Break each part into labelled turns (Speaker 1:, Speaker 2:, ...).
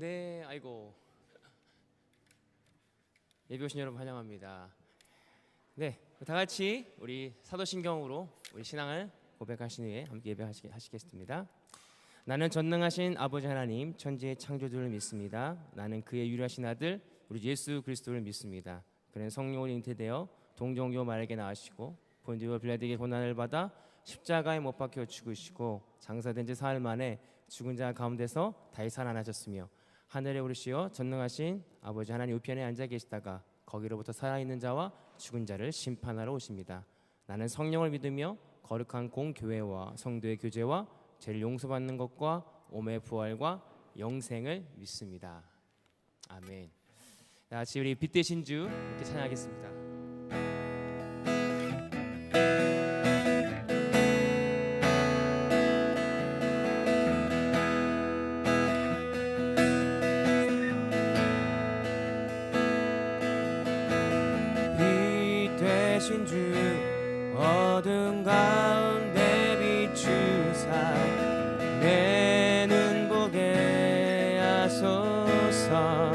Speaker 1: 네, 아이고. 예배 오신 여러분 환영합니다. 네, 다 같이 우리 사도신경으로 우리 신앙을 고백하신 후에 함께 예배하시겠습니다. 나는 전능하신 아버지 하나님 천지의 창조주를 믿습니다. 나는 그의 유일하신 아들 우리 예수 그리스도를 믿습니다. 그는 성령으로 잉태되어 동정교 마에게 나으시고 본디오 빌라도에게 고난을 받아 십자가에 못 박혀 죽으시고 장사된 지 사흘 만에 죽은 자 가운데서 다시 살아나셨으며 하늘에 오르시어 전능하신 아버지 하나님 우편에 앉아 계시다가 거기로부터 살아있는 자와 죽은 자를 심판하러 오십니다. 나는 성령을 믿으며 거룩한 공교회와 성도의 교제와 죄를 용서받는 것과 몸의 부활과 영생을 믿습니다. 아멘. 다 같이 우리 빛 되신 주 이렇게 찬양하겠습니다.
Speaker 2: 빛 되신 주 어둠 가운데 비추사 내 눈 보게 하소서.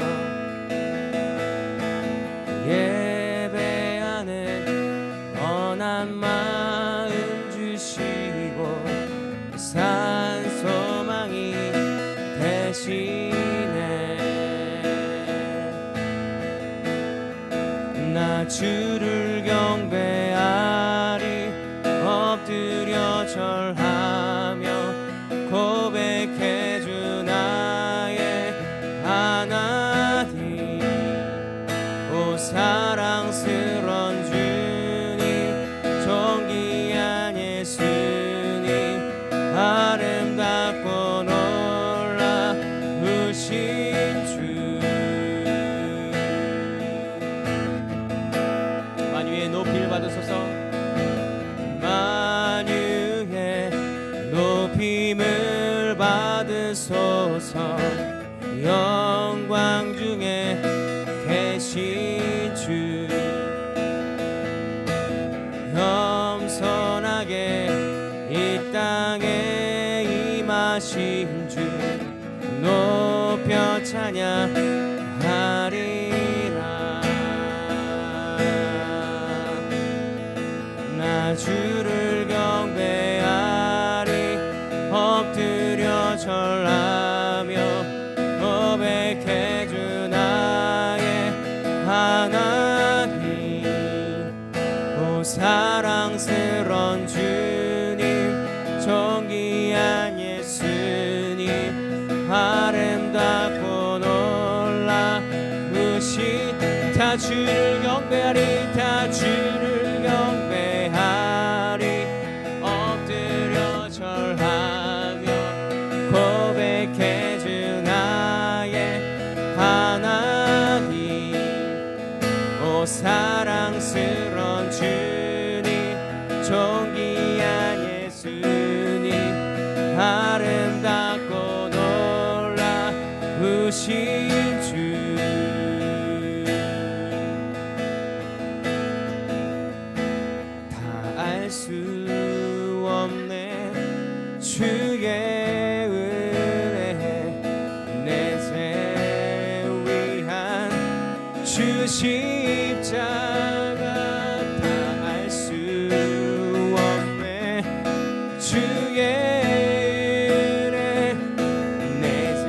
Speaker 2: 예배하는 언한 마음 주시고 산 소망이 되시네. 나 주를 경배하리 엎드려 절하며 고백해 주 나의 하나님. 오 사랑스런 주님 존귀한 예수님 아름답고 놀라우신 주.
Speaker 1: 만유의 높이를 받으소서.
Speaker 2: 만유의 높임을 받으소서. 영광 중에 계신 주 겸손하게 이 땅에 임하신 주 높여 찬양하리라. 나 주를 경배하리 엎드려 절하며 고백해 주 나의 하나님. 오 사랑스런 주님 존귀한 예수님 아름답고 놀라우신. 다 주를 경배하리 다 주를 경배하리 엎드려 절하며 고백해 주 나의 하나님. 오 사랑스런 주님 존귀한 예수님 아름답고 놀라우신 주. 다 알 수 없네 주의 은혜 내 죄 위한 주 십자가. 다 알 수 없네 주의 은혜 내 죄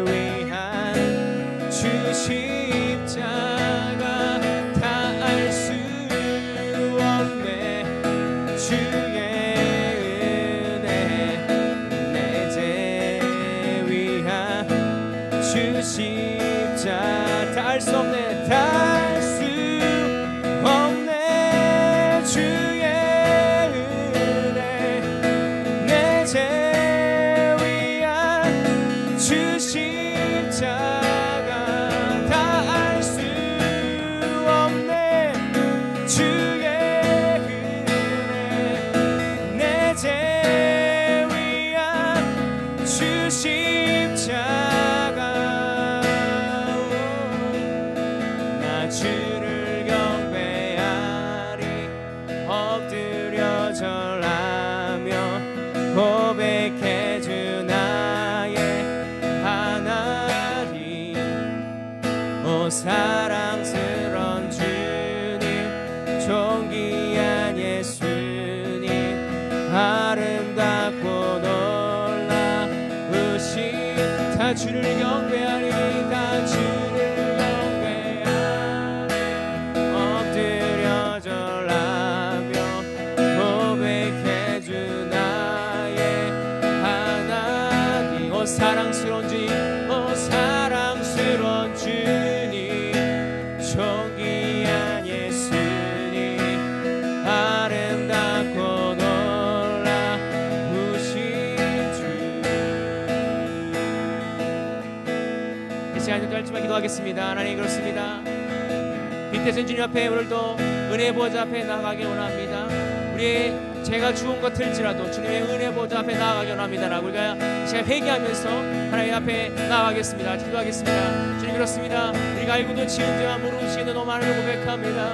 Speaker 2: 위한 주 십자가. 다 알 수 없네 주의 은혜 내 죄 위한 주 십자가. 다 알 수 없네 다 주를 경배하리이다. 주를 경배하리. 엎드려 절하며 고백해주 나의 하나님. 오 사랑스러운 주님, 오 사랑스러운 주님, 존귀한 예수님, 아름답고 놀라우신 주. 이 시간에 짧지만 기도하겠습니다. 하나님, 그렇습니다. 빛대신 주님 앞에 오늘도 은혜 보좌 앞에 나가게 원합니다. 우리의 죄가 죽은 것 들지라도 주님의 은혜 보좌 앞에 나가게 원합니다라고 우리가 이 시간 회개하면서 하나님 앞에 나가겠습니다. 기도하겠습니다. 주님, 그렇습니다. 우리가 알고도 지은 죄와 모르는 죄는 너무 많음을 고백합니다.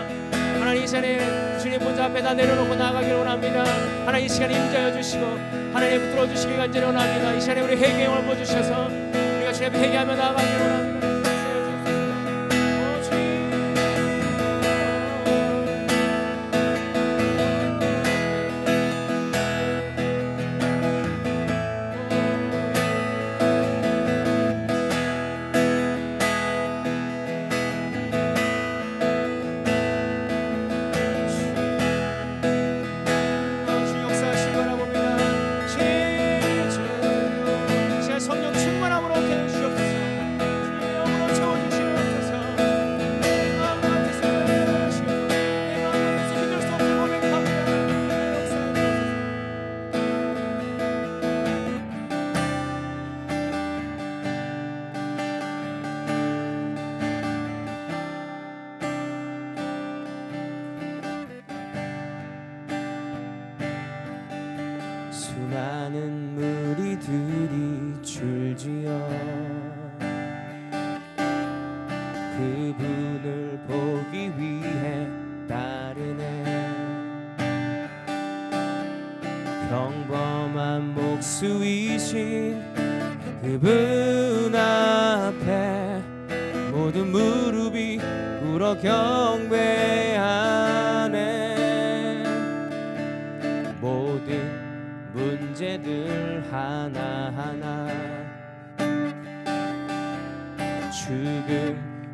Speaker 2: 하나님, 이 시간에 주님 보좌 앞에 다 내려놓고 나가기를 원합니다. 하나님, 이 시간에 임자여 주시고 하나님 붙들어 주시기 간절히 원합니다. 이 시간에 우리 회개의 영을 부어주셔서 우리가 주님 앞에 회개하며 나가기를 원합니다. 수많은 무리들이 줄지어 그분을 보기 위해 따르네. 평범한 목수이신 그분 앞에 모든 무릎이 꿇어 경배하네. 모든 문제들 하나하나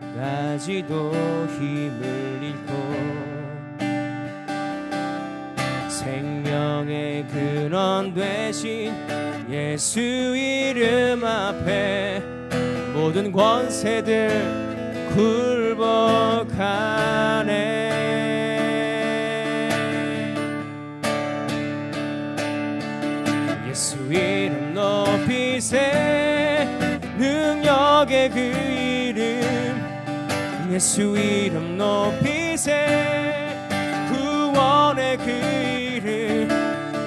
Speaker 2: 죽음까지도 힘을 잃고 생명의 근원 되신 예수 이름 앞에 모든 권세들 굴복하네. 예수 이름 높이세. 능력의 그 이름. 예수 이름 높이세. 구원의 그 이름.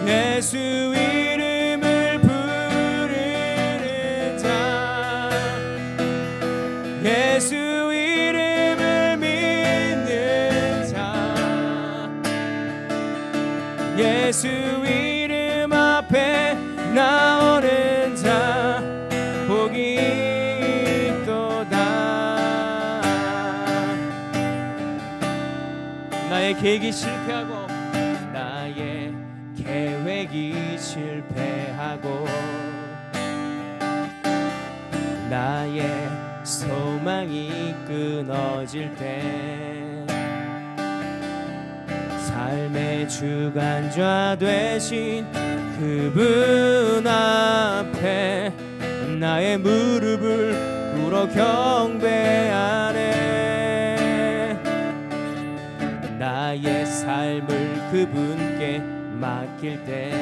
Speaker 2: 예수 이름을 부르는 자. 예수 이름을 믿는 자. 예수 이름 앞에 나오는 자 복이 있도다. 나의 계획이 실패하고 나의 계획이 실패하고 나의 소망이 끊어질 때 삶의 주관자 되신 그분 앞에 나의 무릎을 꿇어 경배하네. 나의 삶을 그분께 맡길 때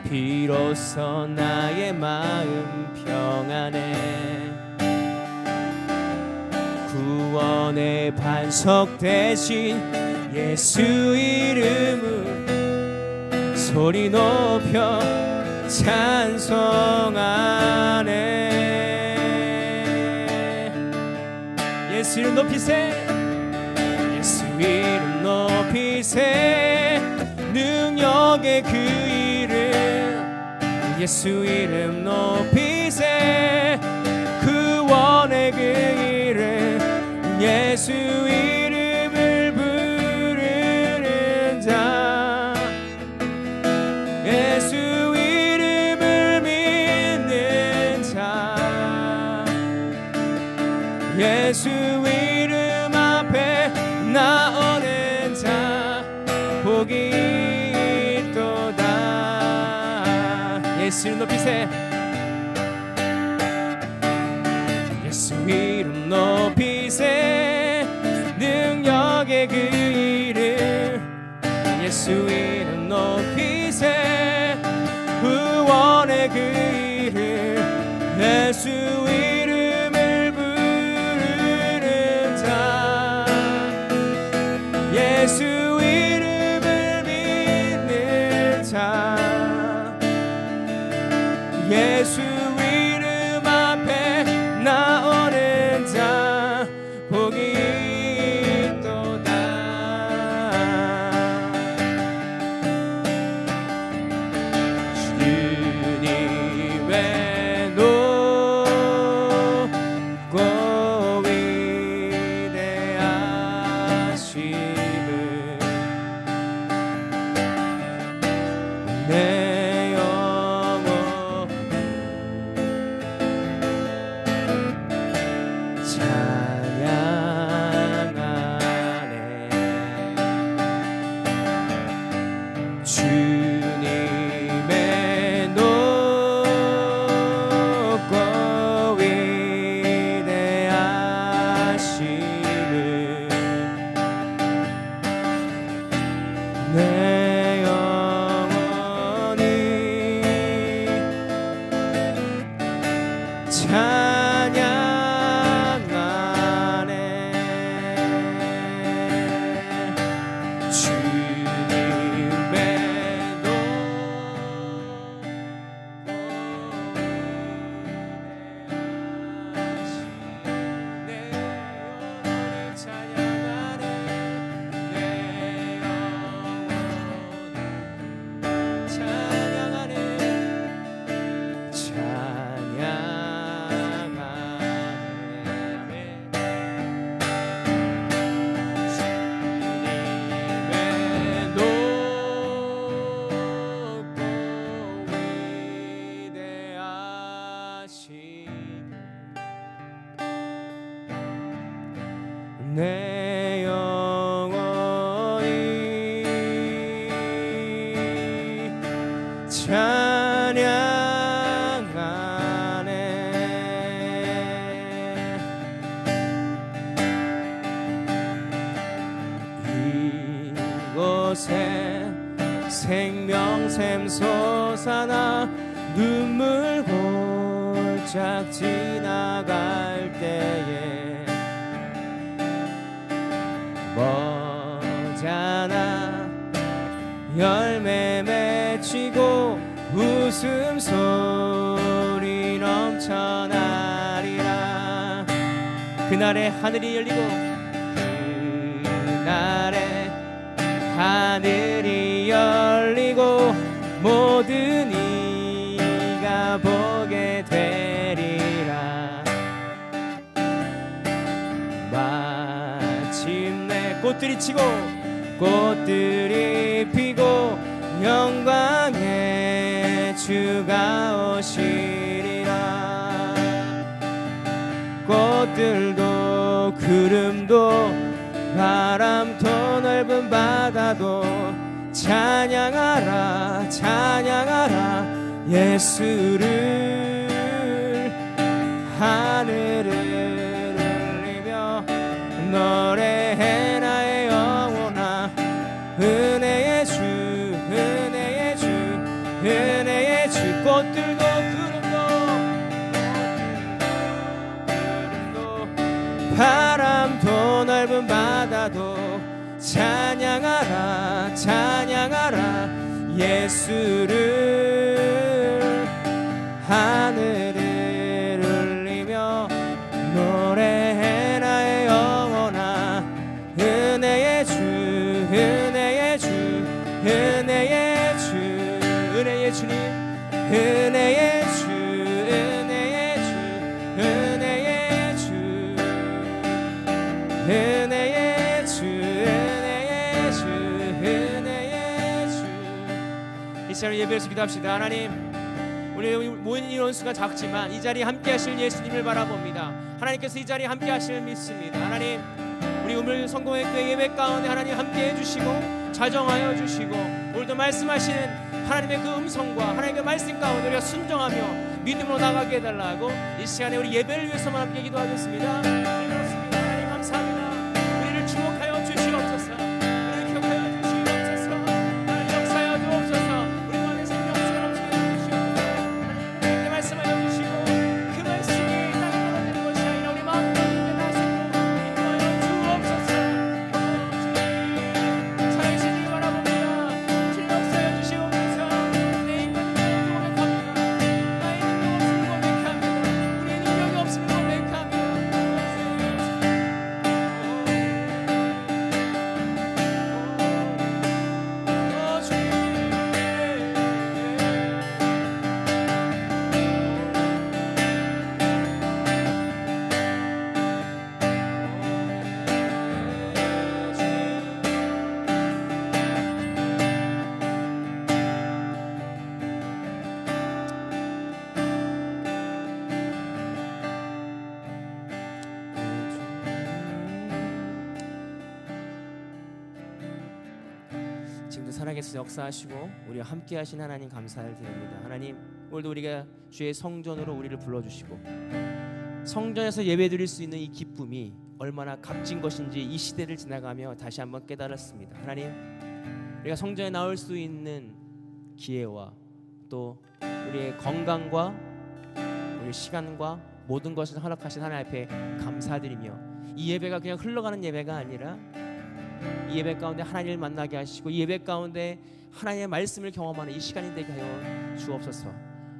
Speaker 2: 비로소 나의 마음 평안해. 구원의 반석 대신 예수 이름을 소리 높여 찬송하네. 예수 이름 높이세. 예수 이름 높이세. 능력의 그 이름. 예수 이름 높이세. 구원의 그 이름. 예수 이름을 부르는 자. 예수 이름을 믿는 높이세. 예수 이름 높이세. 능력의 그 이름. 예수 이름 높이세. 구원의 그 이름. 예수 이름을 부르는 자. 예수 이름을 믿는 자. 예수 이름 앞에 나오는 자 복이 있도다. 주님의 높고 위대하심을 내 영혼 찬양하네. 주님의 높고 위대하심을 내 영혼이 찬양하네. 주님의 내 영혼이 찬양하네. 이곳에 생명샘 솟아나 눈물 홀짝 지나갈 때에 머잖아 열매 맺히고 웃음소리 넘쳐나리라. 그날에 하늘이 열리고 그날에 하늘이 열리고 모든 이가 보게 되리라. 마침내 꽃들이 치고 꽃들이 피고 영광의 주가 오시리라. 꽃들도 구름도 바람도 넓은 바다도 찬양하라 찬양하라 예수를. 하늘을 울리며 노래해 나의 영혼아. 은혜의 주 은혜의 주 은혜의 주. 꽃들도 구름도 바람도 넓은 바다도 찬양하라 찬양하라 예수를. 하늘을 울리며 노래해 나의 영혼아. 은혜의 주 은혜의 주 은혜의 주 은혜의 주님. 은혜의 주 은혜의 주 은혜의 주 은혜의 주 은혜의 주 은혜의 주. 이 시간을 예배해서 기도합시다. 하나님, 우리 모인 인원수가 작지만 이 자리에 함께 하실 예수님을 바라봅니다. 하나님께서 이 자리에 함께 하실 믿습니다. 하나님, 우리 우물 성공의 교회 예배 가운데 하나님 함께 해주시고 자정하여 주시고 오늘도 말씀하시는 하나님의 그 음성과 하나님의 말씀 가운데 우리가 순종하며 믿음으로 나가게 해달라고 이 시간에 우리 예배를 위해서만 함께 기도하겠습니다. 그렇습니다. 하나님 감사합니다. 우리를 주목하여 주시옵소서. 우리를 기억하여 주시옵소서. 하나님 역사하여 주옵소서. 우리 마음에 생명수가 넘치게 해주시옵소서. 하나님 우리에게 말씀하여 주시고 그 말씀이 땅에 떨어지는 것이 아니라 우리 마음 가운데 나시고 인도하여 주옵소서. 살아계신 주를 바라봅니다. 주님 역사하여 주시옵소서. 내 인간은 고백합니다. 나의 능력 없음을 고백합니다. 우리의 능력이 없음을 고백합니다.
Speaker 1: 지금도 살아계셔서 역사하시고 우리와 함께 하신 하나님 감사를 드립니다. 하나님, 오늘도 우리가 주의 성전으로 우리를 불러주시고 성전에서 예배드릴 수 있는 이 기쁨이 얼마나 값진 것인지 이 시대를 지나가며 다시 한번 깨달았습니다. 하나님, 우리가 성전에 나올 수 있는 기회와 또 우리의 건강과 우리 시간과 모든 것을 허락하신 하나님 앞에 감사드리며 이 예배가 그냥 흘러가는 예배가 아니라 이 예배 가운데 하나님을 만나게 하시고 이 예배 가운데 하나님의 말씀을 경험하는 이 시간이 되게 하여 주옵소서.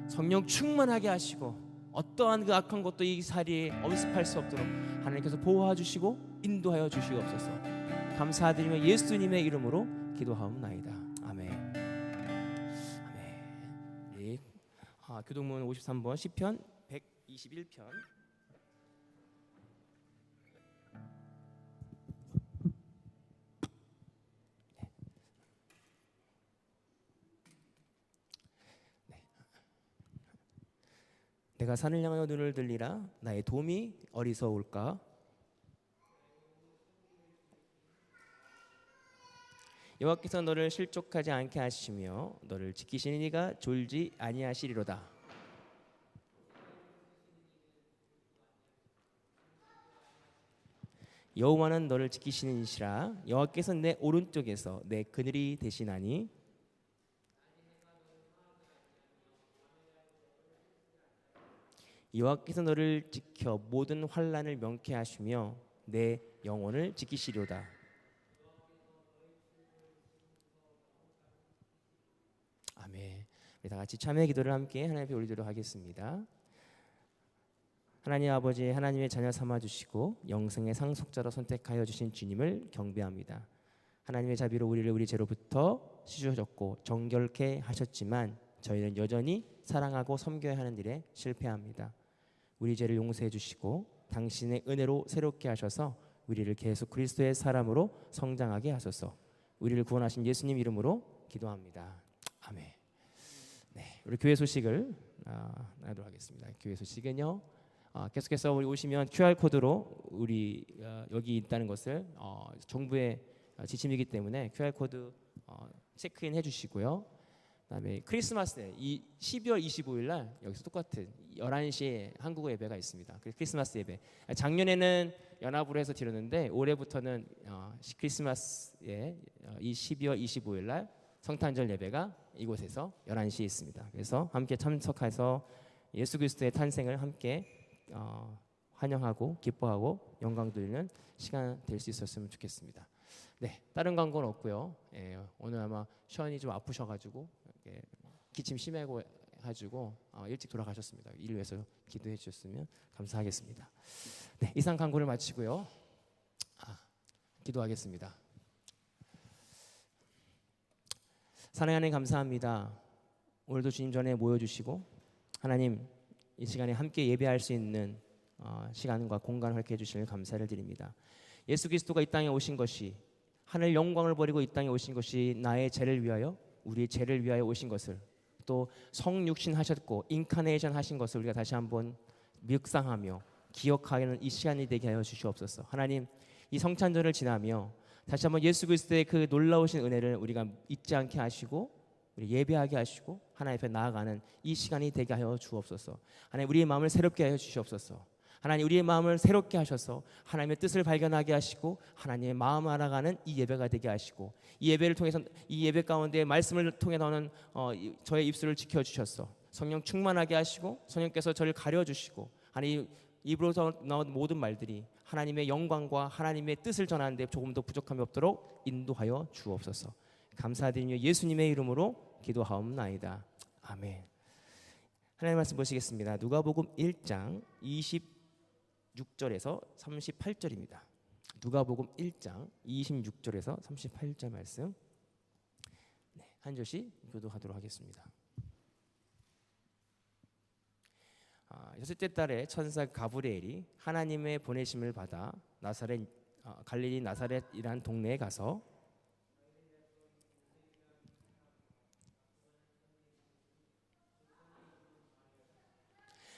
Speaker 1: 성령 충만하게 하시고 어떠한 그 악한 것도 이 자리에 엄습할 수 없도록 하나님께서 보호해 주시고 인도하여 주시옵소서. 감사드리며 예수님의 이름으로 기도하옵나이다. 아멘. 아멘. 네. 교동문 53번 시편 121편. 내가 산을 향하여 눈을 들리라. 나의 도움이 어디서 올까? 여호와께서 너를 실족하지 않게 하시며 너를 지키시는 이가 졸지 아니하시리로다. 여호와는 너를 지키시는 이시라. 여호와께서 내 오른쪽에서 내 그늘이 되시나니 여호와께서 너를 지켜 모든 환난을 명케 하시며 내 영혼을 지키시리로다. 아멘. 우리 다 같이 참회 기도를 함께 하나님 앞에 올리도록 하겠습니다. 하나님 아버지, 하나님의 자녀 삼아 주시고 영생의 상속자로 선택하여 주신 주님을 경배합니다. 하나님의 자비로 우리를 우리 죄로부터 씻으셨고 정결케 하셨지만 저희는 여전히 사랑하고 섬겨야 하는 일에 실패합니다. 우리 죄를 용서해 주시고 당신의 은혜로 새롭게 하셔서 우리를 계속 그리스도의 사람으로 성장하게 하소서. 우리를 구원하신 예수님 이름으로 기도합니다. 아멘. 네, 우리 교회 소식을 나누도록 하겠습니다. 교회 소식은요. 계속해서 우리 오시면 QR 코드로 우리 여기 있다는 것을 정부의 지침이기 때문에 QR 코드 체크인 해주시고요. 그다음에 크리스마스 때 12월 25일 날 여기서 똑같은 11시에 한국어 예배가 있습니다. 크리스마스 예배. 작년에는 연합으로 해서 드렸는데 올해부터는 크리스마스에 이 12월 25일 날 성탄절 예배가 이곳에서 11시에 있습니다. 그래서 함께 참석해서 예수 그리스도의 탄생을 함께 환영하고 기뻐하고 영광 돌리는 시간 될 수 있었으면 좋겠습니다. 네, 다른 광고는 없고요. 오늘 아마 션이 좀 아프셔가지고 기침 심하고 가지고 일찍 돌아가셨습니다. 이를 위해서 기도해 주셨으면 감사하겠습니다. 네, 이상 광고를 마치고요. 기도하겠습니다. 사랑하는 하나님 감사합니다. 오늘도 주님 전에 모여주시고 하나님 이 시간에 함께 예배할 수 있는 시간과 공간을 허락해 주시길 감사를 드립니다. 예수 그리스도가 이 땅에 오신 것이 하늘 영광을 버리고 이 땅에 오신 것이 나의 죄를 위하여 우리의 죄를 위하여 오신 것을 또 성육신 하셨고 인카네이션 하신 것을 우리가 다시 한번 묵상하며 기억하는 이 시간이 되게 하여 주시옵소서. 하나님 이 성찬절을 지나며 다시 한번 예수 그리스도의 그 놀라우신 은혜를 우리가 잊지 않게 하시고 우리 예배하게 하시고 하나님 앞에 나아가는 이 시간이 되게 하여 주옵소서. 하나님 우리의 마음을 새롭게 하여 주시옵소서. 하나님 우리의 마음을 새롭게 하셔서 하나님의 뜻을 발견하게 하시고 하나님의 마음을 알아가는 이 예배가 되게 하시고 이 예배를 통해서 이 예배 가운데 말씀을 통해 나오는 저의 입술을 지켜주셨어. 성령 충만하게 하시고 성령께서 저를 가려주시고 하나님 입으로서 나온 모든 말들이 하나님의 영광과 하나님의 뜻을 전하는데 조금 더 부족함이 없도록 인도하여 주옵소서. 감사드리며 예수님의 이름으로 기도하옵나이다. 아멘. 하나님 말씀 보시겠습니다. 누가복음 1장 26절에서 38절입니다. 누가복음 1장 26절에서 38절 말씀. 네, 한 절씩 교도하도록 하겠습니다. 여섯째 달에 천사 가브리엘이 하나님의 보내심을 받아 갈릴리 나사렛이라는 동네에 가서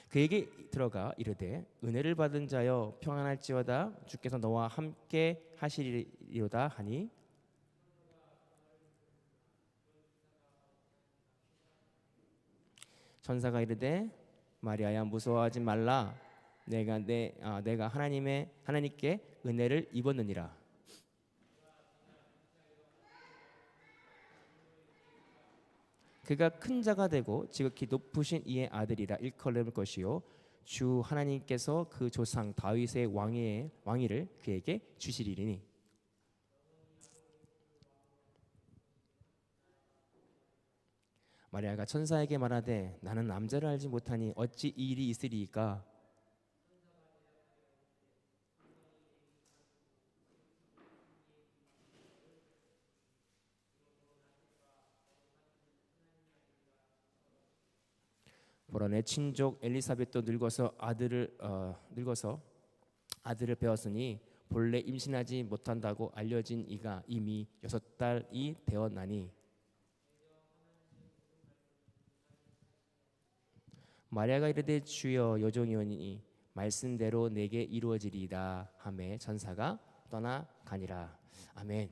Speaker 1: 그에게 들어가 이르되 은혜를 받은 자여 평안할지어다 주께서 너와 함께 하시리로다 하니 천사가 이르되 마리아야 무서워하지 말라 내가 하나님께 은혜를 입었느니라. 그가 큰 자가 되고 지극히 높으신 이의 아들이라 일컬을 것이요 주 하나님께서 그 조상 다윗의 왕위를 그에게 주시리니 마리아가 천사에게 말하되 나는 남자를 알지 못하니 어찌 이 일이 있으리이까. 보라 내 친족 엘리사벳도 늙어서 아들을 배웠으니 본래 임신하지 못한다고 알려진 이가 이미 6달이 되었나니 마리아가 이르되 주여 여종이오니 말씀대로 내게 이루어지리이다 하매 천사가 떠나가니라. 아멘.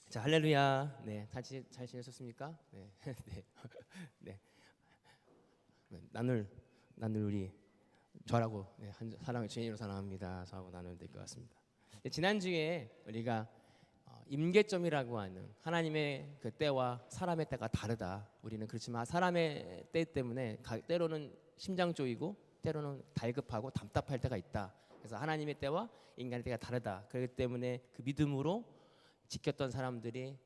Speaker 1: 자 할렐루야. 네, 같이 잘 지내셨습니까? 네, 네, 네. 나눌 우리 저라고 사랑의 주인으로 사랑합니다. 저하고 나누면 될 것 같습니다. 지난 주에 우리가 임계점이라고 하는 하나님의 그 때와 사람의 때가 다르다. 우리는 그렇지만 사람의 때 때문에 때로는 심장 쪼이고 때로는 달급하고 답답할 때가 있다. 그래서 하나님의 때와 인간의 때가 다르다. 그렇기 때문에 그 믿음으로 지켰던 사람들이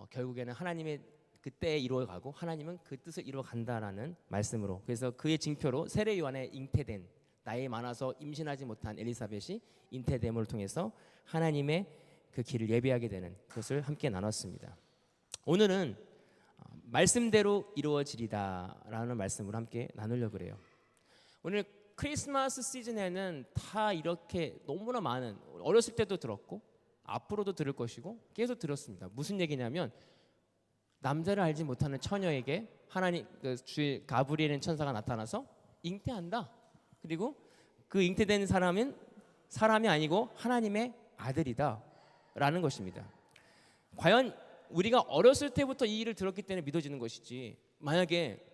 Speaker 1: 결국에는 하나님의 그 때에 이루어가고 하나님은 그 뜻을 이루어간다라는 말씀으로, 그래서 그의 징표로 세례 요한에 잉태된 나이 많아서 임신하지 못한 엘리사벳이 잉태됨을 통해서 하나님의 그 길을 예배하게 되는 것을 함께 나눴습니다. 오늘은 말씀대로 이루어지리다라는 말씀으로 함께 나누려고 그래요. 오늘 크리스마스 시즌에는 다 이렇게 너무나 많은, 어렸을 때도 들었고 앞으로도 들을 것이고 계속 들었습니다. 무슨 얘기냐면 남자를 알지 못하는 처녀에게 하나님 주의 가브리엘은 천사가 나타나서 잉태한다. 그리고 그 잉태된 사람은 사람이 아니고 하나님의 아들이다 라는 것입니다. 과연 우리가 어렸을 때부터 이 일을 들었기 때문에 믿어지는 것이지, 만약에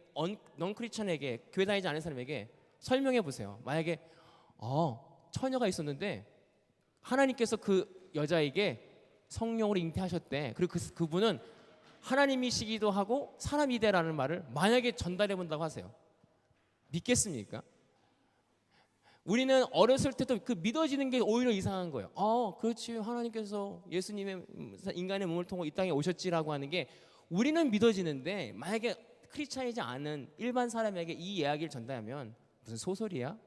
Speaker 1: 넌크리스천에게, 교회 다니지 않은 사람에게 설명해 보세요. 만약에 처녀가 있었는데 하나님께서 그 여자에게 성령으로 잉태하셨대. 그리고 그분은 하나님이시기도 하고 사람이대라는 말을 만약에 전달해 본다고 하세요. 믿겠습니까? 우리는 어렸을 때도 그 믿어지는 게 오히려 이상한 거예요. 그렇지, 하나님께서 예수님의 인간의 몸을 통해 이 땅에 오셨지라고 하는 게 우리는 믿어지는데, 만약에 크리스찬이지 않은 일반 사람에게 이 이야기를 전달하면 무슨 소설이야?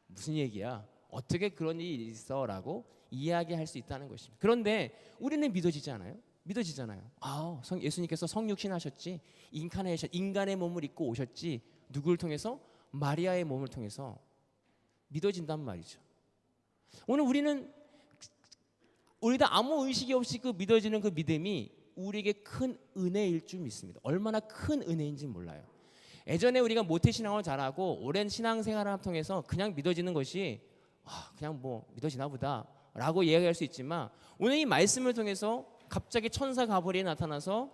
Speaker 1: 무슨 얘기야? 어떻게 그런 일이 있어? 라고 이야기할 수 있다는 것입니다. 그런데 우리는 믿어지지 않아요? 믿어지잖아요. 예수님께서 성육신 하셨지, 인간의 몸을 입고 오셨지, 누구를 통해서? 마리아의 몸을 통해서 믿어진단 말이죠. 오늘 우리도 아무 의식이 없이 그 믿어지는 그 믿음이 우리에게 큰 은혜일 줄 믿습니다. 얼마나 큰 은혜인지 몰라요. 예전에 우리가 모태신앙을 잘하고 오랜 신앙생활을 통해서 그냥 믿어지는 것이 그냥 뭐 믿어지나 보다라고 이야기할 수 있지만 오늘 이 말씀을 통해서 갑자기 천사 가브리엘이 나타나서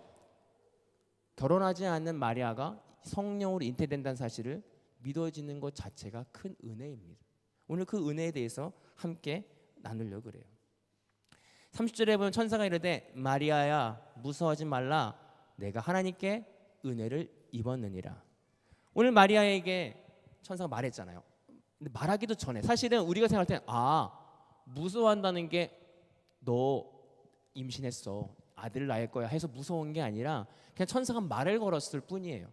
Speaker 1: 결혼하지 않는 마리아가 성령으로 잉태된다는 사실을 믿어지는 것 자체가 큰 은혜입니다. 오늘 그 은혜에 대해서 함께 나누려고 그래요. 30절에 보면 천사가 이르되 마리아야 무서워하지 말라 내가 하나님께 은혜를 입었느니라. 오늘 마리아에게 천사가 말했잖아요. 근데 말하기도 전에 사실은 우리가 생각할 때는 무서워한다는 게 너 임신했어 아들을 낳을 거야 해서 무서운 게 아니라 그냥 천사가 말을 걸었을 뿐이에요.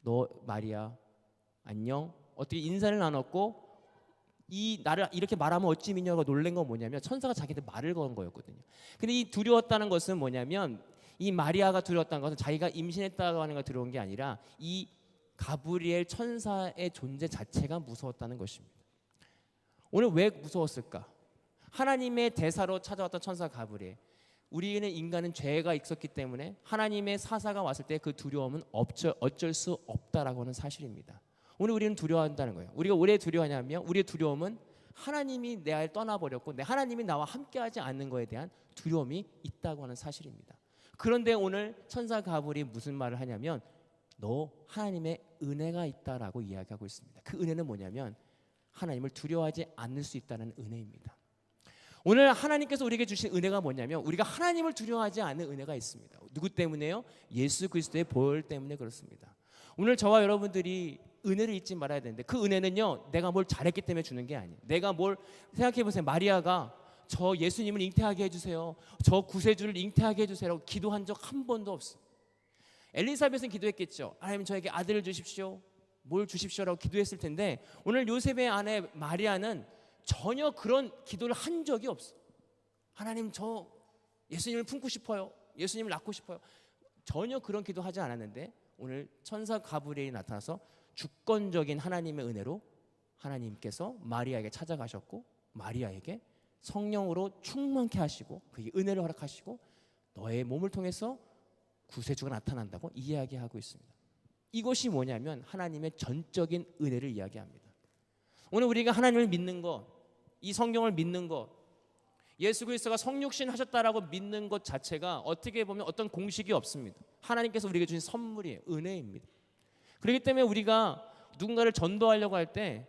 Speaker 1: 너 마리아 안녕 어떻게 인사를 나눴고 이 나를 이렇게 말하면 어찌 믿냐고 놀란 건 뭐냐면 천사가 자기한테 말을 건 거였거든요. 근데 이 두려웠다는 것은 뭐냐면 이 마리아가 두려웠다는 것은 자기가 임신했다고 하는 거 들어온 게 아니라 이 가브리엘 천사의 존재 자체가 무서웠다는 것입니다. 오늘 왜 무서웠을까? 하나님의 대사로 찾아왔던 천사 가브리엘. 우리는 인간은 죄가 있었기 때문에 하나님의 사사가 왔을 때 그 두려움은 어쩔 수 없다라고 하는 사실입니다. 오늘 우리는 두려워한다는 거예요. 우리가 왜 두려워하냐면 우리의 두려움은 하나님이 내 아이를 떠나버렸고 내 하나님이 나와 함께하지 않는 것에 대한 두려움이 있다고 하는 사실입니다. 그런데 오늘 천사 가브리엘이 무슨 말을 하냐면 너 하나님의 은혜가 있다라고 이야기하고 있습니다. 그 은혜는 뭐냐면 하나님을 두려워하지 않을 수 있다는 은혜입니다. 오늘 하나님께서 우리에게 주신 은혜가 뭐냐면 우리가 하나님을 두려워하지 않는 은혜가 있습니다. 누구 때문에요? 예수 그리스도의 보혈 때문에 그렇습니다. 오늘 저와 여러분들이 은혜를 잊지 말아야 되는데 그 은혜는요 내가 뭘 잘했기 때문에 주는 게 아니에요. 내가 뭘 생각해 보세요. 마리아가 저 예수님을 잉태하게 해주세요, 저 구세주를 잉태하게 해주세요라고 기도한 적 한 번도 없어요. 엘리사벳은 기도했겠죠. 하나님 저에게 아들을 주십시오, 뭘 주십시오라고 기도했을 텐데 오늘 요셉의 아내 마리아는 전혀 그런 기도를 한 적이 없어. 하나님 저 예수님을 품고 싶어요, 예수님을 낳고 싶어요. 전혀 그런 기도하지 않았는데 오늘 천사 가브리엘이 나타나서 주권적인 하나님의 은혜로 하나님께서 마리아에게 찾아가셨고 마리아에게 성령으로 충만케 하시고 그에게 은혜를 허락하시고 너의 몸을 통해서 구세주가 나타난다고 이야기하고 있습니다. 이것이 뭐냐면 하나님의 전적인 은혜를 이야기합니다. 오늘 우리가 하나님을 믿는 것, 이 성경을 믿는 것, 예수 그리스도가 성육신 하셨다라고 믿는 것 자체가 어떻게 보면 어떤 공식이 없습니다. 하나님께서 우리에게 주신 선물이에요. 은혜입니다. 그렇기 때문에 우리가 누군가를 전도하려고 할 때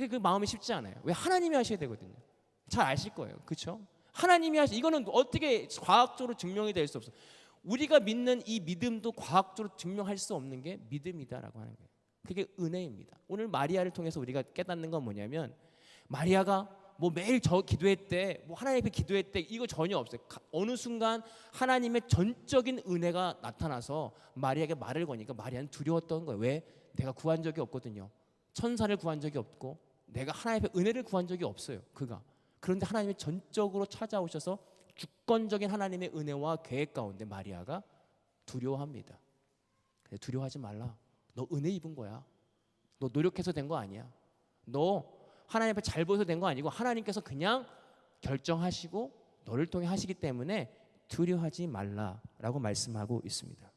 Speaker 1: 그 마음이 쉽지 않아요. 왜? 하나님이 하셔야 되거든요. 잘 아실 거예요. 그렇죠? 하나님이 이거는 어떻게 과학적으로 증명이 될 수 없어. 우리가 믿는 이 믿음도 과학적으로 증명할 수 없는 게 믿음이다라고 하는 거예요. 그게 은혜입니다. 오늘 마리아를 통해서 우리가 깨닫는 건 뭐냐면 마리아가 뭐 매일 저 기도했대, 뭐 하나님 앞에 기도했대, 이거 전혀 없어요. 어느 순간 하나님의 전적인 은혜가 나타나서 마리아에게 말을 거니까 마리아는 두려웠던 거예요. 왜? 내가 구한 적이 없거든요. 천사를 구한 적이 없고 내가 하나님 앞에 은혜를 구한 적이 없어요. 그가. 그런데 하나님이 전적으로 찾아오셔서 주권적인 하나님의 은혜와 계획 가운데 마리아가 두려워합니다. 두려워하지 말라. 너 은혜 입은 거야. 너 노력해서 된 거 아니야. 너 하나님 앞에 잘 보여서 된 거 아니고 하나님께서 그냥 결정하시고 너를 통해 하시기 때문에 두려워하지 말라라고 말씀하고 있습니다.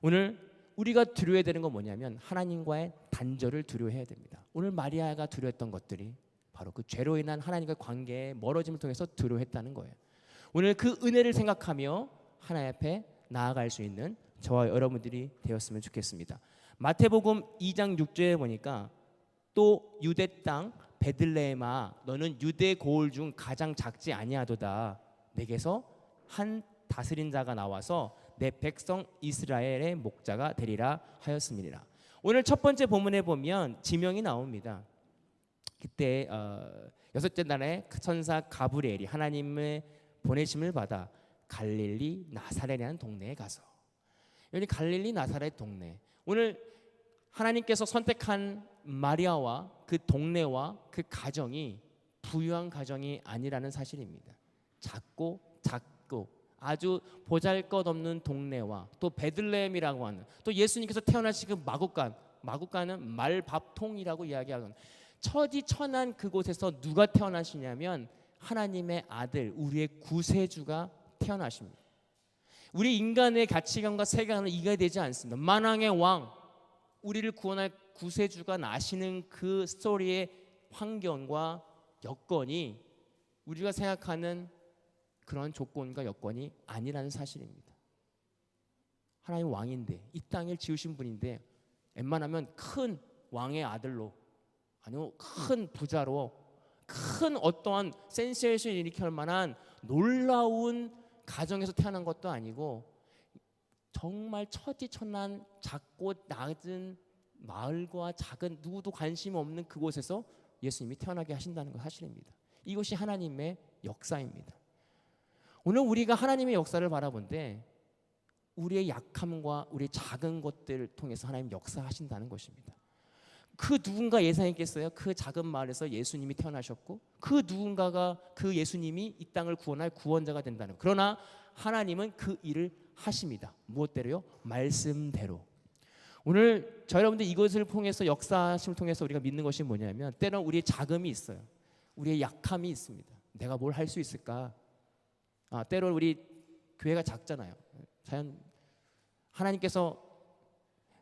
Speaker 1: 오늘 우리가 두려워해야 되는 건 뭐냐면 하나님과의 단절을 두려워해야 됩니다. 오늘 마리아가 두려웠던 것들이 바로 그 죄로 인한 하나님과의 관계의 멀어짐을 통해서 두려워했다는 거예요. 오늘 그 은혜를 생각하며 하나님 앞에 나아갈 수 있는 저와 여러분들이 되었으면 좋겠습니다. 마태복음 2장 6절에 보니까 또 유대 땅 베들레헴아 너는 유대 고을 중 가장 작지 아니하도다. 내게서 한 다스린 자가 나와서 내 백성 이스라엘의 목자가 되리라 하였습니다. 오늘 첫 번째 본문에 보면 지명이 나옵니다. 그때 여섯째 날에 천사 가브리엘이 하나님의 보내심을 받아 갈릴리 나사렛이라는 동네에 가서, 여기 갈릴리 나사렛 동네, 오늘 하나님께서 선택한 마리아와 그 동네와 그 가정이 부유한 가정이 아니라는 사실입니다. 작고 아주 보잘것없는 동네와 또 베들레헴이라고 하는, 또 예수님께서 태어나신 그 마국간은 말밥통이라고 이야기하는 처지천한 그곳에서 누가 태어나시냐면 하나님의 아들, 우리의 구세주가 태어나십니다. 우리 인간의 가치관과 세계관은 이해가 되지 않습니다. 만왕의 왕, 우리를 구원할 구세주가 나시는 그 스토리의 환경과 여건이 우리가 생각하는 그런 조건과 여건이 아니라는 사실입니다. 하나님 왕인데 이 땅을 지으신 분인데 웬만하면 큰 왕의 아들로 아니면 큰 부자로 큰 어떠한 센세이션을 일으킬 만한 놀라운 가정에서 태어난 것도 아니고 정말 처지천한 작고 낮은 마을과 작은 누구도 관심 없는 그곳에서 예수님이 태어나게 하신다는 것 사실입니다. 이것이 하나님의 역사입니다. 오늘 우리가 하나님의 역사를 바라본데 우리의 약함과 우리의 작은 것들을 통해서 하나님 역사하신다는 것입니다. 그 누군가 예상했겠어요? 그 작은 마을에서 예수님이 태어나셨고 그 누군가가 그 예수님이 이 땅을 구원할 구원자가 된다는 것. 그러나 하나님은 그 일을 하십니다. 무엇대로요? 말씀대로. 오늘 저 여러분들 이것을 통해서 역사심을 통해서 우리가 믿는 것이 뭐냐면 때론 우리의 자금이 있어요. 우리의 약함이 있습니다. 내가 뭘 할 수 있을까? 때론 우리 교회가 작잖아요. 과연 하나님께서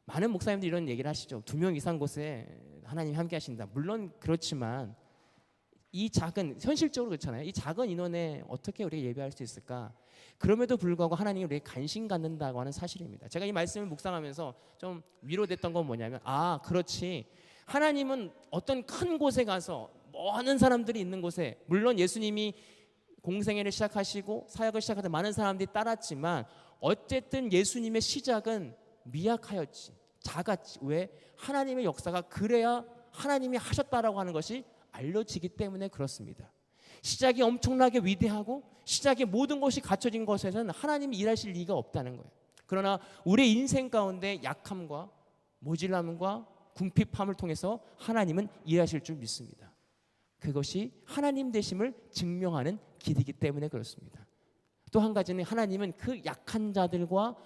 Speaker 1: 많은 목사님들이 이런 얘기를 하시죠. 2명 이상 곳에 하나님이 함께 하신다. 물론 그렇지만 이 작은 현실적으로 그렇잖아요. 이 작은 인원에 어떻게 우리가 예배할 수 있을까? 그럼에도 불구하고 하나님이 우리에게 관심 갖는다고 하는 사실입니다. 제가 이 말씀을 묵상하면서 좀 위로됐던 건 뭐냐면 그렇지. 하나님은 어떤 큰 곳에 가서 많은 사람들이 있는 곳에 물론 예수님이 공생애를 시작하시고 사역을 시작할 때 많은 사람들이 따랐지만 어쨌든 예수님의 시작은 미약하였지. 작았지. 왜? 하나님의 역사가 그래야 하나님이 하셨다라고 하는 것이 알려지기 때문에 그렇습니다. 시작이 엄청나게 위대하고 시작에 모든 것이 갖춰진 것에서는 하나님이 일하실 리가 없다는 거예요. 그러나 우리의 인생 가운데 약함과 모질람과 궁핍함을 통해서 하나님은 일하실 줄 믿습니다. 그것이 하나님 되심을 증명하는 길이기 때문에 그렇습니다. 또 한 가지는 하나님은 그 약한 자들과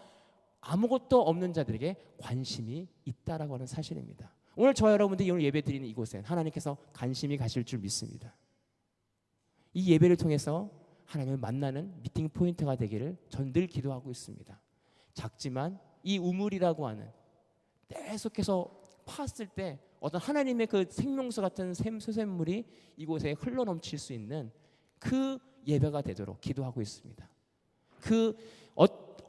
Speaker 1: 아무것도 없는 자들에게 관심이 있다라고 하는 사실입니다. 오늘 저 여러분들이 오늘 예배 드리는 이곳에 하나님께서 관심이 가실 줄 믿습니다. 이 예배를 통해서 하나님을 만나는 미팅 포인트가 되기를 전 늘 기도하고 있습니다. 작지만 이 우물이라고 하는 계속해서 파았을 때 어떤 하나님의 그 생명수 같은 샘물이 이곳에 흘러넘칠 수 있는 그 예배가 되도록 기도하고 있습니다. 그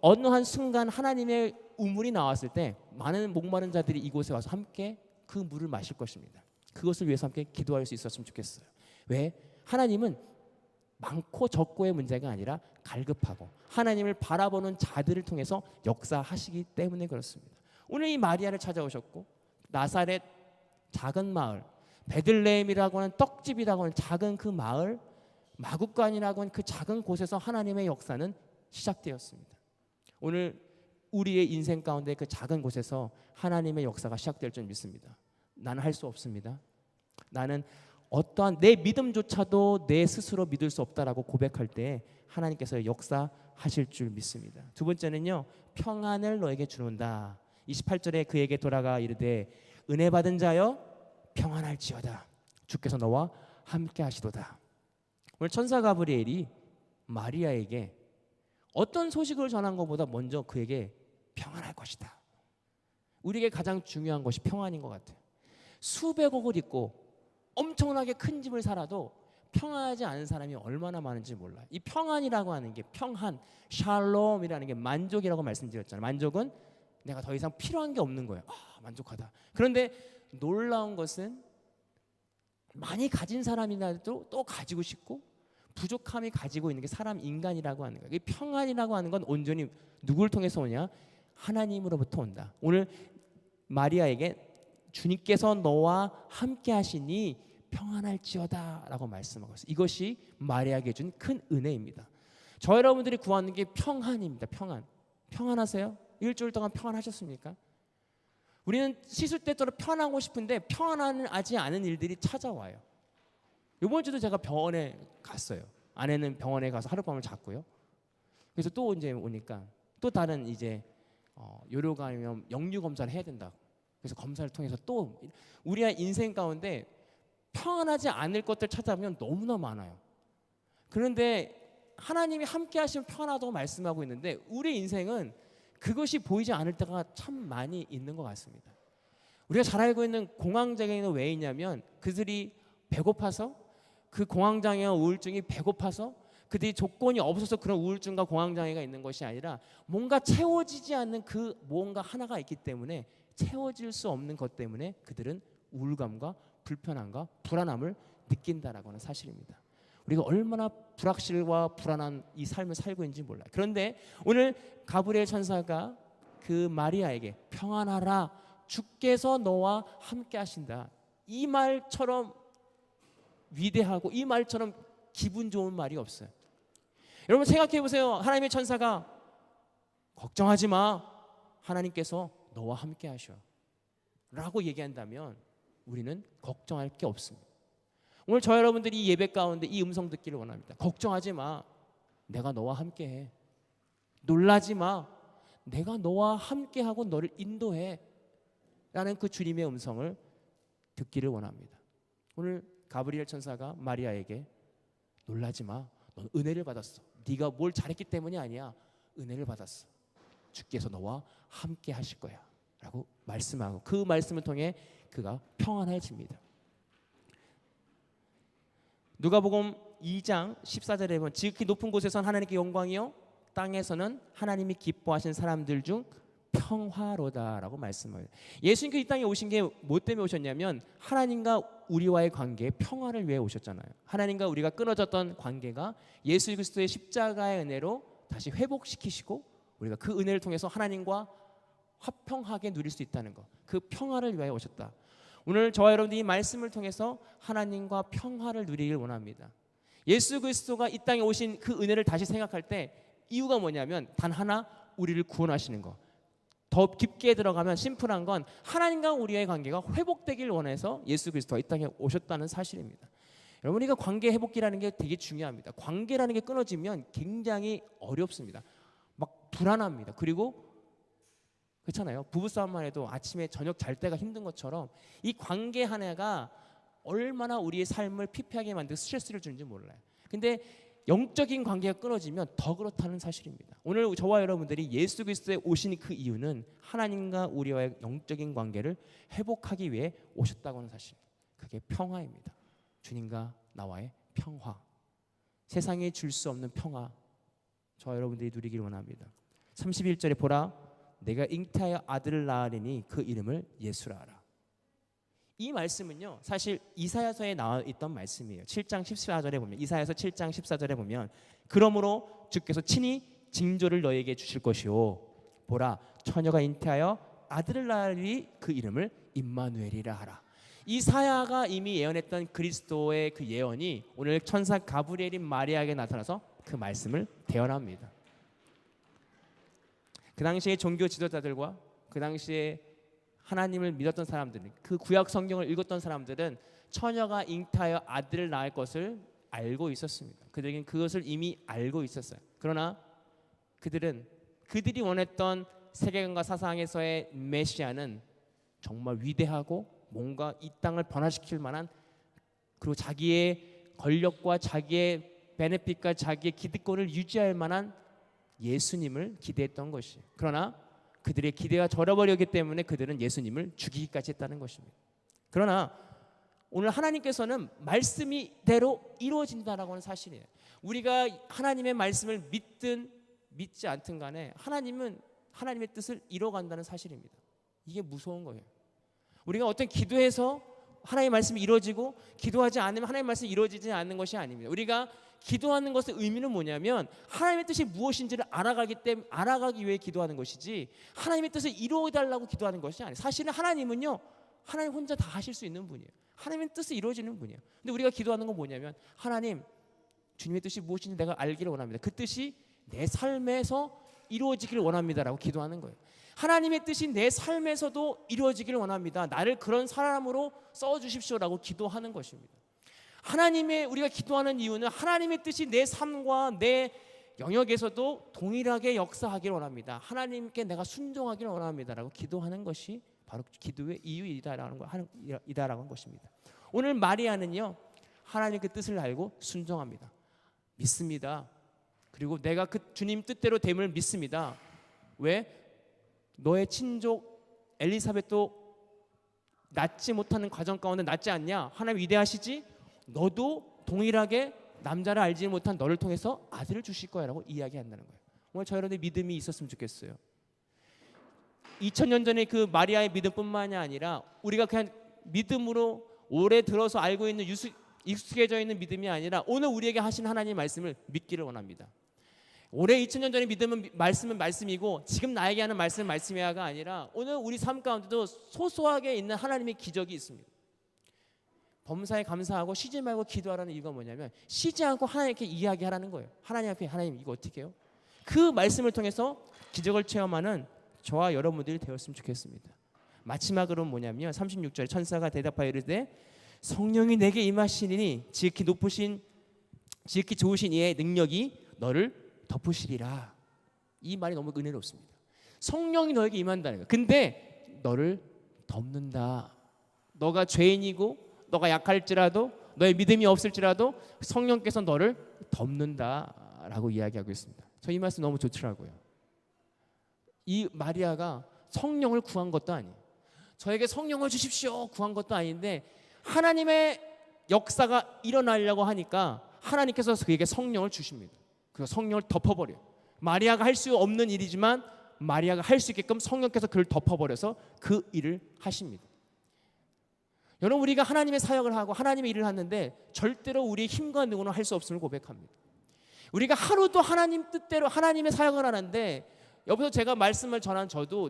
Speaker 1: 어느 한 순간 하나님의 우물이 나왔을 때 많은 목마른 자들이 이곳에 와서 함께 그 물을 마실 것입니다. 그것을 위해서 함께 기도할 수 있었으면 좋겠어요. 왜? 하나님은 많고 적고의 문제가 아니라 갈급하고 하나님을 바라보는 자들을 통해서 역사하시기 때문에 그렇습니다. 오늘 이 마리아를 찾아오셨고 나사렛 작은 마을 베들레헴이라고 하는 떡집이라고 하는 작은 그 마을 마국간이라고 하는 그 작은 곳에서 하나님의 역사는 시작되었습니다. 오늘 우리의 인생 가운데 그 작은 곳에서 하나님의 역사가 시작될 줄 믿습니다. 나는 할 수 없습니다. 나는 어떠한 내 믿음조차도 내 스스로 믿을 수 없다라고 고백할 때 하나님께서 역사하실 줄 믿습니다. 두 번째는요. 평안을 너에게 주는다. 28절에 그에게 돌아가 이르되 은혜 받은 자여 평안할지어다. 주께서 너와 함께 하시도다. 오늘 천사 가브리엘이 마리아에게 어떤 소식을 전한 것보다 먼저 그에게 평안할 것이다. 우리에게 가장 중요한 것이 평안인 것 같아요. 수백억을 있고 엄청나게 큰 집을 살아도 평안하지 않은 사람이 얼마나 많은지 몰라요. 이 평안이라고 하는 게 평안, 샬롬이라는 게 만족이라고 말씀드렸잖아요. 만족은 내가 더 이상 필요한 게 없는 거예요. 만족하다. 그런데 놀라운 것은 많이 가진 사람이라도 또 가지고 싶고 부족함이 가지고 있는 게 사람 인간이라고 하는 거예요. 이 평안이라고 하는 건 온전히 누구를 통해서 오냐? 하나님으로부터 온다. 오늘 마리아에게 주님께서 너와 함께 하시니 평안할지어다 라고 말씀하고 있어요. 이것이 마리아에게 준 큰 은혜입니다. 저 여러분들이 구하는 게 평안입니다. 평안. 평안하세요? 일주일 동안 평안하셨습니까? 우리는 시술때처럼 편하고 싶은데 평안하지 않은 일들이 찾아와요. 이번 주도 제가 병원에 갔어요. 아내는 병원에 가서 하룻밤을 잤고요. 그래서 또 이제 오니까 또 다른 이제 요로감염 역류 검사를 해야 된다. 그래서 검사를 통해서 또 우리의 인생 가운데 평안하지 않을 것들 찾아보면 너무나 많아요. 그런데 하나님이 함께 하시면 평안하다고 말씀하고 있는데 우리 인생은 그것이 보이지 않을 때가 참 많이 있는 것 같습니다. 우리가 잘 알고 있는 공황장애는 왜 있냐면 그들이
Speaker 2: 배고파서, 그 공황장애와 우울증이 배고파서, 그들이 조건이 없어서 그런 우울증과 공황장애가 있는 것이 아니라 뭔가 채워지지 않는 그 뭔가 하나가 있기 때문에, 채워질 수 없는 것 때문에 그들은 우울감과 불편함과 불안함을 느낀다라고 하는 사실입니다. 우리가 얼마나 불확실과 불안한 이 삶을 살고 있는지 몰라요. 그런데 오늘 가브리엘 천사가 그 마리아에게 평안하라, 주께서 너와 함께 하신다, 이 말처럼 위대하고 이 말처럼 기분 좋은 말이 없어요. 여러분 생각해 보세요. 하나님의 천사가 걱정하지 마, 하나님께서 너와 함께 하셔 라고 얘기한다면 우리는 걱정할 게 없습니다. 오늘 저 여러분들이 이 예배 가운데 이 음성 듣기를 원합니다. 걱정하지 마, 내가 너와 함께 해. 놀라지 마, 내가 너와 함께 하고 너를 인도해 라는 그 주님의 음성을 듣기를 원합니다. 오늘 가브리엘 천사가 마리아에게 놀라지 마, 넌 은혜를 받았어. 네가 뭘 잘했기 때문이 아니야. 은혜를 받았어. 주께서 너와 함께 하실 거야 라고 말씀하고, 그 말씀을 통해 그가 평안해집니다. 누가복음 2장 14절에 보면 지극히 높은 곳에서는 하나님께 영광이요, 땅에서는 하나님이 기뻐하신 사람들 중 평화로다라고 말씀해요. 예수님께서 이 땅에 오신 게 뭐 때문에 오셨냐면 하나님과 우리와의 관계에 평화를 위해 오셨잖아요. 하나님과 우리가 끊어졌던 관계가 예수 그리스도의 십자가의 은혜로 다시 회복시키시고 우리가 그 은혜를 통해서 하나님과 화평하게 누릴 수 있다는 것, 그 평화를 위하여 오셨다. 오늘 저와 여러분들이 이 말씀을 통해서 하나님과 평화를 누리길 원합니다. 예수 그리스도가 이 땅에 오신 그 은혜를 다시 생각할 때 이유가 뭐냐면 단 하나, 우리를 구원하시는 것. 더 깊게 들어가면 심플한 건 하나님과 우리의 관계가 회복되길 원해서 예수 그리스도가 이 땅에 오셨다는 사실입니다. 여러분, 우리가 관계 회복기라는 게 되게 중요합니다. 관계라는 게 끊어지면 굉장히 어렵습니다. 막 불안합니다. 그리고 그렇잖아요. 부부싸움만 해도 아침에 저녁 잘 때가 힘든 것처럼 이 관계 하나가 얼마나 우리의 삶을 피폐하게 만들고 스트레스를 주는지 몰라요. 근데 영적인 관계가 끊어지면 더 그렇다는 사실입니다. 오늘 저와 여러분들이 예수 그리스도에 오신 그 이유는 하나님과 우리와의 영적인 관계를 회복하기 위해 오셨다고 하는 사실. 그게 평화입니다. 주님과 나와의 평화. 세상에 줄 수 없는 평화. 저와 여러분들이 누리기를 원합니다. 31절에 보라, 내가 잉태하여 아들을 낳으리니 그 이름을 예수라 하라. 이 말씀은요, 사실 이사야서에 나와 있던 말씀이에요. 7장 14절에 보면, 이사야서 7장 14절에 보면, 그러므로 주께서 친히 징조를 너에게 주실 것이요, 보라, 처녀가 잉태하여 아들을 낳으리 그 이름을 임마누엘이라 하라. 이사야가 이미 예언했던 그리스도의 그 예언이 오늘 천사 가브리엘인 마리아에게 나타나서 그 말씀을 대언합니다. 그 당시에 종교 지도자들과 그 당시에 하나님을 믿었던 사람들, 그 구약 성경을 읽었던 사람들은 처녀가 잉태하여 아들을 낳을 것을 알고 있었습니다. 그들에겐 그것을 이미 알고 있었어요. 그러나 그들이 원했던 세계관과 사상에서의 메시아는 정말 위대하고 뭔가 이 땅을 변화시킬 만한, 그리고 자기의 권력과 자기의 베네핏과 자기의 기득권을 유지할 만한 예수님을 기대했던 것이에요. 그러나 그들의 기대가 절어버렸기 때문에 그들은 예수님을 죽이기까지 했다는 것입니다. 그러나 오늘 하나님께서는 말씀이대로 이루어진다라고 하는 사실이에요. 우리가 하나님의 말씀을 믿든 믿지 않든 간에 하나님은 하나님의 뜻을 이뤄간다는 사실입니다. 이게 무서운 거예요. 우리가 어떤 기도해서 하나님의 말씀이 이루어지고 기도하지 않으면 하나님의 말씀이 이루어지지 않는 것이 아닙니다. 우리가 기도하는 것의 의미는 뭐냐면 하나님의 뜻이 무엇인지를 알아가기 위해 기도하는 것이지 하나님의 뜻을 이루어달라고 기도하는 것이 아니에요. 사실은 하나님은요, 하나님 혼자 다 하실 수 있는 분이에요. 하나님의 뜻이 이루어지는 분이에요. 근데 우리가 기도하는 건 뭐냐면 하나님, 주님의 뜻이 무엇인지 내가 알기를 원합니다. 그 뜻이 내 삶에서 이루어지기를 원합니다라고 기도하는 거예요. 하나님의 뜻이 내 삶에서도 이루어지기를 원합니다. 나를 그런 사람으로 써주십시오라고 기도하는 것입니다. 우리가 기도하는 이유는 하나님의 뜻이 내 삶과 내 영역에서도 동일하게 역사하기를 원합니다. 하나님께 내가 순종하기를 원합니다라고 기도하는 것이 바로 기도의 이유이다라는 것입니다. 오늘 마리아는요, 하나님 그 뜻을 알고 순종합니다. 믿습니다. 그리고 내가 그 주님 뜻대로 됨을 믿습니다. 왜? 너의 친족 엘리사벳도 낳지 못하는 과정 가운데 낳지 않냐? 하나님 위대하시지? 너도 동일하게 남자를 알지 못한 너를 통해서 아들을 주실 거야 라고 이야기한다는 거예요. 오늘 저 여러분의 믿음이 있었으면 좋겠어요. 2000년 전에 그 마리아의 믿음뿐만이 아니라 우리가 그냥 믿음으로 오래 들어서 알고 있는 익숙해져 있는 믿음이 아니라 오늘 우리에게 하신 하나님의 말씀을 믿기를 원합니다. 올해 2000년 전의 믿음은 말씀은 말씀이고 지금 나에게 하는 말씀은 말씀이야가 아니라 오늘 우리 삶 가운데도 소소하게 있는 하나님의 기적이 있습니다. 범사에 감사하고 쉬지 말고 기도하라는 이유가 뭐냐면 쉬지 않고 하나님께 이야기하라는 거예요. 하나님 앞에 하나님 이거 어떻게 해요? 그 말씀을 통해서 기적을 체험하는 저와 여러분들이 되었으면 좋겠습니다. 마지막으로 뭐냐면 36절에 천사가 대답하여 이르되 성령이 내게 임하시니 지극히 좋으신 이의 능력이 너를 덮으시리라. 이 말이 너무 은혜롭습니다. 성령이 너에게 임한다는 거예요. 근데 너를 덮는다. 너가 죄인이고 너가 약할지라도 너의 믿음이 없을지라도 성령께서 너를 덮는다라고 이야기하고 있습니다. 저 이 말씀 너무 좋더라고요. 이 마리아가 성령을 구한 것도 아니에요. 저에게 성령을 주십시오 구한 것도 아닌데 하나님의 역사가 일어나려고 하니까 하나님께서 그에게 성령을 주십니다. 그 성령을 덮어버려요. 마리아가 할 수 없는 일이지만 마리아가 할 수 있게끔 성령께서 그를 덮어버려서 그 일을 하십니다. 여러분 우리가 하나님의 사역을 하고 하나님의 일을 하는데 절대로 우리의 힘과 능으로는 할 수 없음을 고백합니다. 우리가 하루도 하나님 뜻대로 하나님의 사역을 하는데 여기서 제가 말씀을 전한 저도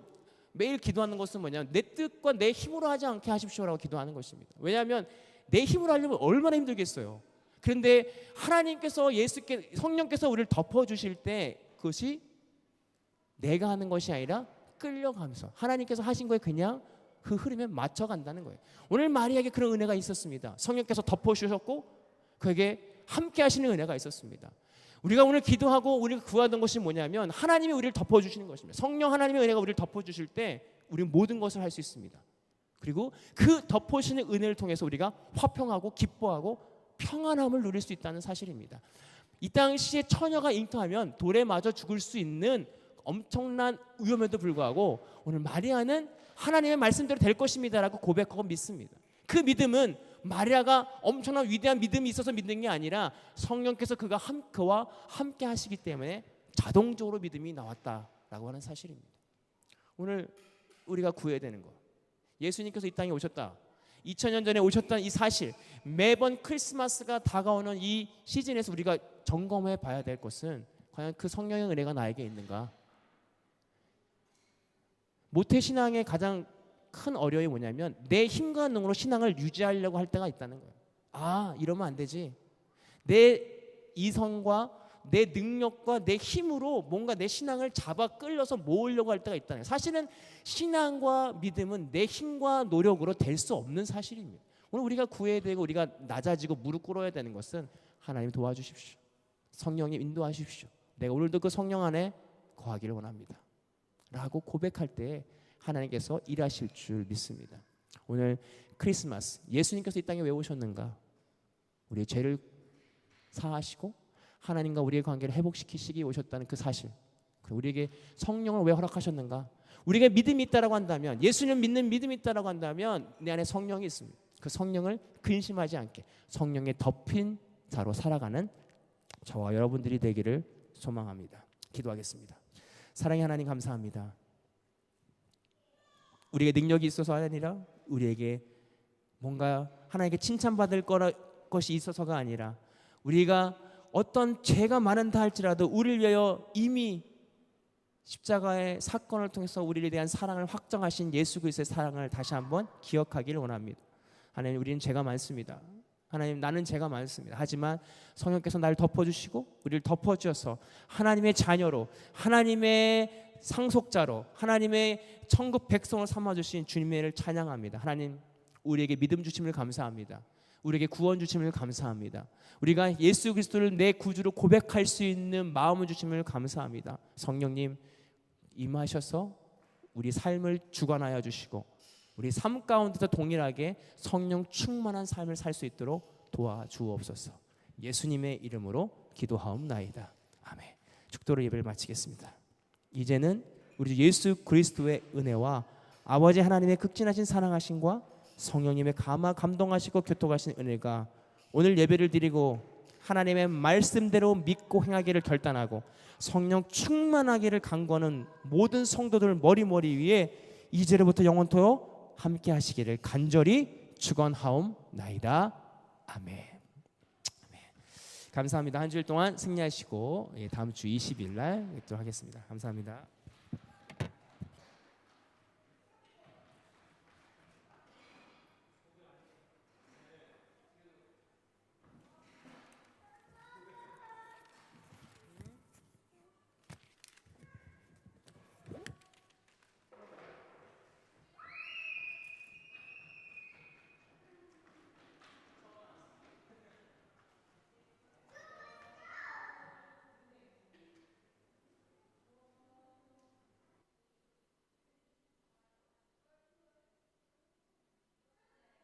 Speaker 2: 매일 기도하는 것은 뭐냐면 내 뜻과 내 힘으로 하지 않게 하십시오라고 기도하는 것입니다. 왜냐하면 내 힘으로 하려면 얼마나 힘들겠어요. 그런데 하나님께서 예수께 성령께서 우리를 덮어주실 때 그것이 내가 하는 것이 아니라 끌려가면서 하나님께서 하신 거에 그냥 그 흐름에 맞춰간다는 거예요. 오늘 마리아에게 그런 은혜가 있었습니다. 성령께서 덮어주셨고 그에게 함께 하시는 은혜가 있었습니다. 우리가 오늘 기도하고 우리가 구하던 것이 뭐냐면 하나님이 우리를 덮어주시는 것입니다. 성령 하나님의 은혜가 우리를 덮어주실 때 우리는 모든 것을 할 수 있습니다. 그리고 그 덮어주시는 은혜를 통해서 우리가 화평하고 기뻐하고 평안함을 누릴 수 있다는 사실입니다. 이 당시에 처녀가 잉태하면 돌에 맞아 죽을 수 있는 엄청난 위험에도 불구하고 오늘 마리아는 하나님의 말씀대로 될 것입니다라고 고백하고 믿습니다. 그 믿음은 마리아가 엄청난 위대한 믿음이 있어서 믿는 게 아니라 성령께서 그와 함께 하시기 때문에 자동적으로 믿음이 나왔다라고 하는 사실입니다. 오늘 우리가 구해야 되는 거 예수님께서 이 땅에 오셨다. 2000년 전에 오셨다는 이 사실 매번 크리스마스가 다가오는 이 시즌에서 우리가 점검해 봐야 될 것은 과연 그 성령의 은혜가 나에게 있는가. 모태신앙의 가장 큰 어려움이 뭐냐면 내 힘과 능으로 신앙을 유지하려고 할 때가 있다는 거예요. 아 이러면 안 되지. 내 이성과 내 능력과 내 힘으로 뭔가 내 신앙을 잡아 끌려서 모으려고 할 때가 있다는 거예요. 사실은 신앙과 믿음은 내 힘과 노력으로 될 수 없는 사실입니다. 오늘 우리가 구해야 되고 우리가 낮아지고 무릎 꿇어야 되는 것은 하나님 도와주십시오. 성령님 인도하십시오. 내가 오늘도 그 성령 안에 거하기를 원합니다 라고 고백할 때 하나님께서 일하실 줄 믿습니다. 오늘 크리스마스 예수님께서 이 땅에 왜 오셨는가? 우리의 죄를 사하시고 하나님과 우리의 관계를 회복시키시기 오셨다는 그 사실. 우리에게 성령을 왜 허락하셨는가? 우리가 믿음이 있다라고 한다면 예수님 믿는 믿음이 있다라고 한다면 내 안에 성령이 있습니다. 그 성령을 근심하지 않게 성령에 덮인 자로 살아가는 저와 여러분들이 되기를 소망합니다. 기도하겠습니다. 사랑의 하나님 감사합니다. 우리에게 능력이 있어서가 아니라 우리에게 뭔가 하나님께 칭찬받을 것이 있어서가 아니라 우리가 어떤 죄가 많은다 할지라도 우리를 위하여 이미 십자가의 사건을 통해서 우리에 대한 사랑을 확정하신 예수 그리스도의 사랑을 다시 한번 기억하기를 원합니다. 하나님 우리는 죄가 많습니다. 하나님 나는 죄가 많습니다. 하지만 성령께서 나를 덮어주시고 우리를 덮어주셔서 하나님의 자녀로 하나님의 상속자로 하나님의 천국 백성을 삼아주신 주님의 은혜를 찬양합니다. 하나님 우리에게 믿음 주심을 감사합니다. 우리에게 구원 주심을 감사합니다. 우리가 예수 그리스도를 내 구주로 고백할 수 있는 마음을 주심을 감사합니다. 성령님 임하셔서 우리 삶을 주관하여 주시고 우리 삶 가운데서 동일하게 성령 충만한 삶을 살 수 있도록 도와주옵소서. 예수님의 이름으로 기도하옵나이다. 아멘. 축도로 예배를 마치겠습니다. 이제는 우리 예수 그리스도의 은혜와 아버지 하나님의 극진하신 사랑하심과 성령님의 감동하시고 교통하신 은혜가
Speaker 1: 오늘 예배를 드리고 하나님의 말씀대로 믿고 행하기를 결단하고 성령 충만하기를 간구하는 모든 성도들 머리 위에 이제로부터 영원토록 함께 하시기를 간절히 축원하옵나이다. 아멘. 감사합니다. 한 주일 동안 승리하시고 다음 주 20일 날 뵙도록 하겠습니다. 감사합니다.